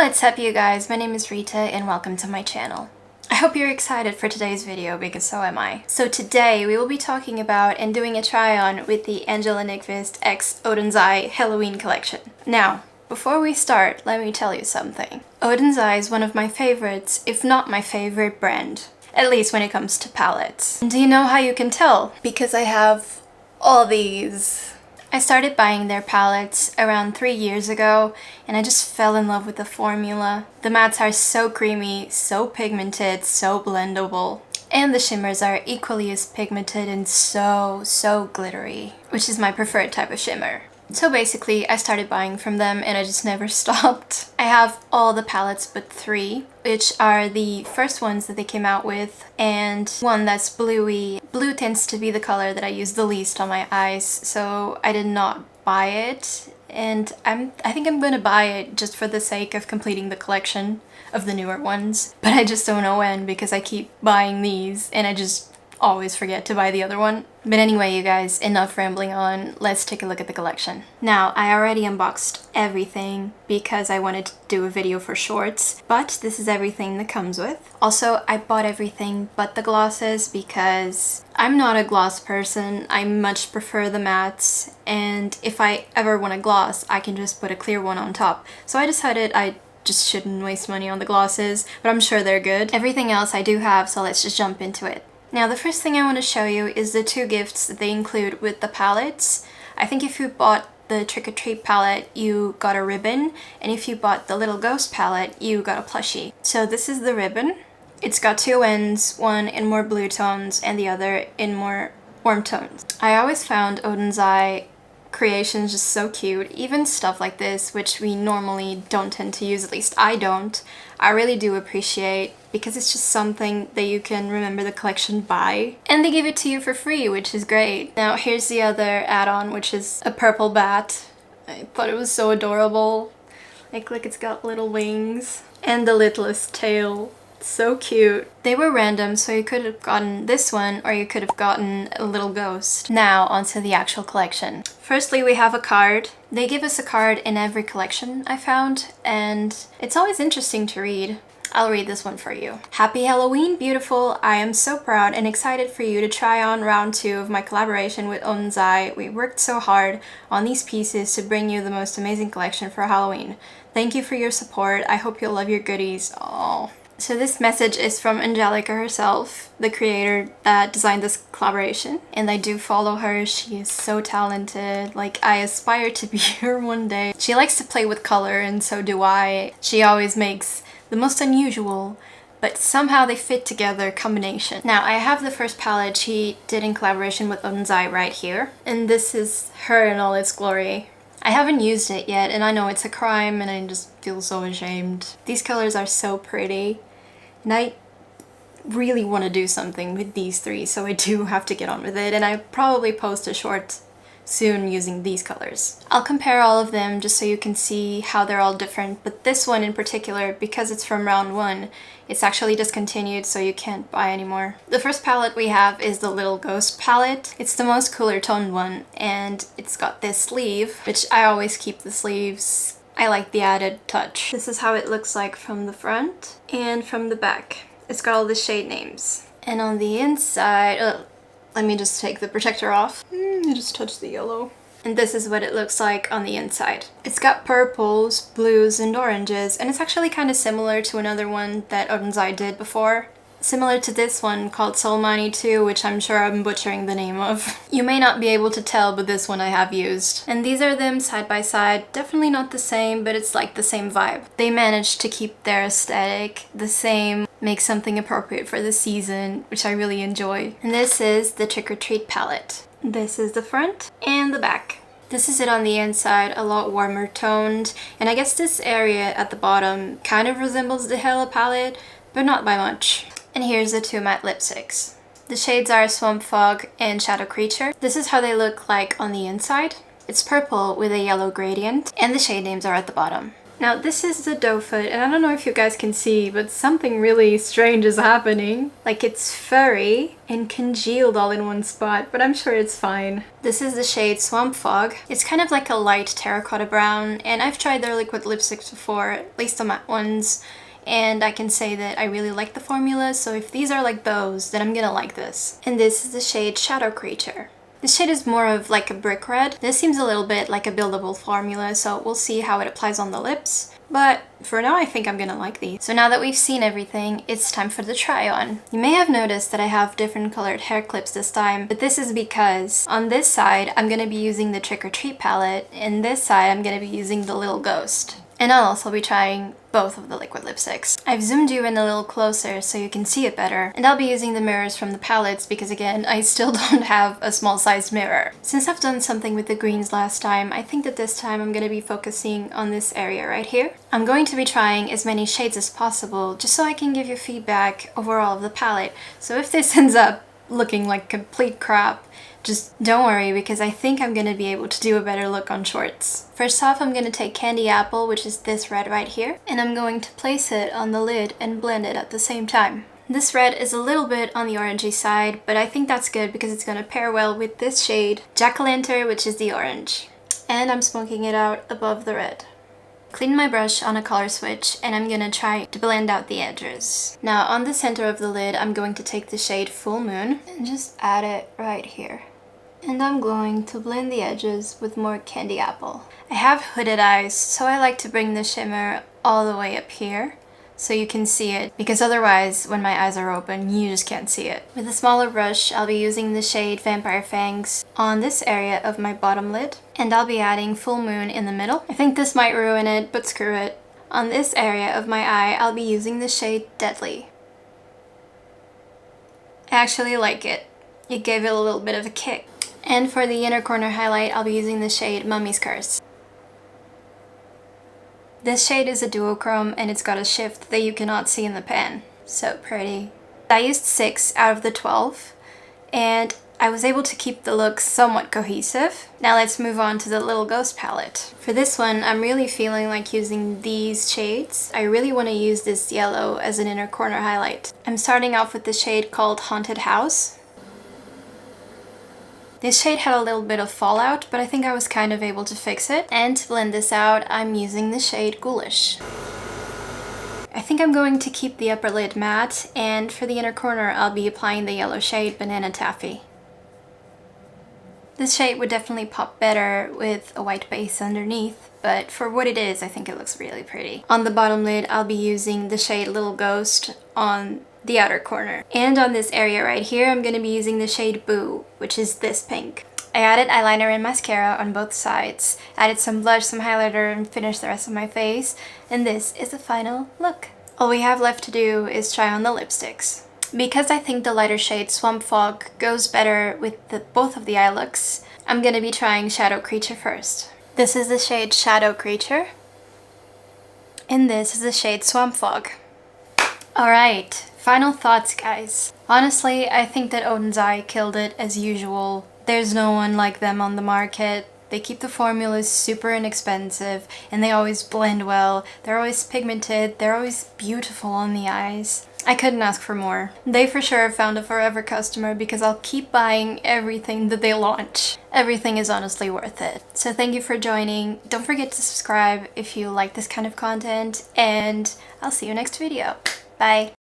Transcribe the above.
What's up you guys, my name is Rita and welcome to my channel. I hope you're excited for today's video because so am I. So today we will be talking about and doing a try on with the NYQVIST x ODEN'S Halloween collection. Now, before we start, let me tell you something. ODEN'S is one of my favorites, if not my favorite brand. At least when it comes to palettes. And do you know how you can tell? Because I have all these. I started buying their palettes around 3 years ago and I just fell in love with the formula. The mattes are so creamy, so pigmented, so blendable. And the shimmers are equally as pigmented and so glittery, which is my preferred type of shimmer. So basically, I started buying from them and I just never stopped. I have all the palettes but 3, which are the first ones that they came out with, and one that's bluey. Blue tends to be the color that I use the least on my eyes, so I did not buy it. And I think I'm gonna buy it just for the sake of completing the collection of the newer ones. But I just don't know when because I keep buying these and I just always forget to buy the other one. But anyway, you guys, enough rambling on. Let's take a look at the collection. Now, I already unboxed everything because I wanted to do a video for shorts, but this is everything that comes with. Also, I bought everything but the glosses because I'm not a gloss person. I much prefer the mattes, and if I ever want a gloss, I can just put a clear one on top. So I decided I just shouldn't waste money on the glosses, but I'm sure they're good. Everything else I do have, so let's just jump into it. Now, the first thing I want to show you is the 2 gifts that they include with the palettes. I think if you bought the Trick or Treat palette, you got a ribbon, and if you bought the Little Ghost palette, you got a plushie. So this is the ribbon. It's got 2 ends, one in more blue tones and the other in more warm tones. I always found ODEN'S creations just so cute. Even stuff like this, which we normally don't tend to use, at least I don't, I really do appreciate because it's just something that you can remember the collection by. And they give it to you for free, which is great. Now here's the other add-on, which is a purple bat. I thought it was so adorable. Like, look, it's got little wings. And the littlest tail. So cute. They were random, so you could have gotten this one or you could have gotten a little ghost. Now onto the actual collection. Firstly, we have a card. They give us a card in every collection I found, and it's always interesting to read. I'll read this one for you. Happy Halloween, beautiful! I am so proud and excited for you to try on round 2 of my collaboration with ODEN'S. We worked so hard on these pieces to bring you the most amazing collection for Halloween. Thank you for your support. I hope you'll love your goodies. Aww. So this message is from Angelica herself, the creator that designed this collaboration. And I do follow her. She is so talented. Like, I aspire to be her one day. She likes to play with color, and so do I. She always makes the most unusual, but somehow they fit together combination. Now, I have the first palette she did in collaboration with ODEN'S right here. And this is her in all its glory. I haven't used it yet, and I know it's a crime, and I just feel so ashamed. These colors are so pretty. And I really want to do something with these 3, so I do have to get on with it, and I probably post a short soon using these colors. I'll compare all of them just so you can see how they're all different, but this one in particular, because it's from round 1, it's actually discontinued, so you can't buy anymore. The first palette we have is the Little Ghost palette. It's the most cooler toned one, and it's got this sleeve, which I always keep the sleeves. I like the added touch. This is how it looks like from the front and from the back. It's got all the shade names. And on the inside, let me just take the protector off. I just touched the yellow. And this is what it looks like on the inside. It's got purples, blues, and oranges, and it's actually kind of similar to another one that ODEN'S did before. Similar to this one called Soulmani 2, which I'm sure I'm butchering the name of. You may not be able to tell, but this one I have used. And these are them side by side. Definitely not the same, but it's like the same vibe. They managed to keep their aesthetic the same, make something appropriate for the season, which I really enjoy. And this is the Trick or Treat palette. This is the front and the back. This is it on the inside, a lot warmer toned. And I guess this area at the bottom kind of resembles the Hela palette, but not by much. And here's the 2 matte lipsticks. The shades are Swamp Fog and Shadow Creature. This is how they look like on the inside. It's purple with a yellow gradient, and the shade names are at the bottom. Now this is the doe foot, and I don't know if you guys can see, but something really strange is happening. Like it's furry and congealed all in one spot, but I'm sure it's fine. This is the shade Swamp Fog. It's kind of like a light terracotta brown, and I've tried their liquid lipsticks before, at least the matte ones, and I can say that I really like the formula, so if these are like those, then I'm gonna like this. And this is the shade Shadow Creature. This shade is more of like a brick red. This seems a little bit like a buildable formula, so we'll see how it applies on the lips. But for now, I think I'm gonna like these. So now that we've seen everything, it's time for the try on. You may have noticed that I have different colored hair clips this time, but this is because on this side, I'm gonna be using the Trick or Treat palette, and this side, I'm gonna be using the Little Ghost. And I'll also be trying both of the liquid lipsticks. I've zoomed you in a little closer so you can see it better, and I'll be using the mirrors from the palettes because again, I still don't have a small sized mirror. Since I've done something with the greens last time, I think that this time I'm going to be focusing on this area right here. I'm going to be trying as many shades as possible just so I can give you feedback overall of the palette. So if this ends up looking like complete crap, just don't worry because I think I'm going to be able to do a better look on shorts. First off, I'm going to take Candy Apple, which is this red right here, and I'm going to place it on the lid and blend it at the same time. This red is a little bit on the orangey side, but I think that's good because it's going to pair well with this shade, Jack-o'-lantern, which is the orange. And I'm smoking it out above the red. Clean my brush on a color switch and I'm gonna try to blend out the edges. Now on the center of the lid, I'm going to take the shade Full Moon and just add it right here. And I'm going to blend the edges with more Candy Apple. I have hooded eyes, so I like to bring the shimmer all the way up here so you can see it, because otherwise when my eyes are open you just can't see it. With a smaller brush, I'll be using the shade Vampire Fangs on this area of my bottom lid, and I'll be adding Full Moon in the middle. I think this might ruin it, but screw it. On this area of my eye, I'll be using the shade Deadly. I actually like it. It gave it a little bit of a kick. And for the inner corner highlight, I'll be using the shade Mummy's Curse. This shade is a duochrome and it's got a shift that you cannot see in the pan. So pretty. I used 6 out of the 12 and I was able to keep the look somewhat cohesive. Now let's move on to the Little Ghost palette. For this one, I'm really feeling like using these shades. I really want to use this yellow as an inner corner highlight. I'm starting off with the shade called Haunted House. This shade had a little bit of fallout, but I think I was kind of able to fix it. And to blend this out, I'm using the shade Ghoulish. I think I'm going to keep the upper lid matte, and for the inner corner, I'll be applying the yellow shade Banana Taffy. This shade would definitely pop better with a white base underneath, but for what it is, I think it looks really pretty. On the bottom lid, I'll be using the shade Little Ghost on the outer corner. And on this area right here, I'm going to be using the shade Boo, which is this pink. I added eyeliner and mascara on both sides, added some blush, some highlighter, and finished the rest of my face, and this is the final look. All we have left to do is try on the lipsticks. Because I think the lighter shade Swamp Fog goes better with both of the eye looks, I'm going to be trying Shadow Creature first. This is the shade Shadow Creature, and this is the shade Swamp Fog. Alright, final thoughts guys. Honestly, I think that ODEN'S killed it as usual. There's no one like them on the market. They keep the formulas super inexpensive and they always blend well. They're always pigmented, they're always beautiful on the eyes. I couldn't ask for more. They for sure have found a forever customer because I'll keep buying everything that they launch. Everything is honestly worth it. So thank you for joining. Don't forget to subscribe if you like this kind of content, and I'll see you next video. Bye!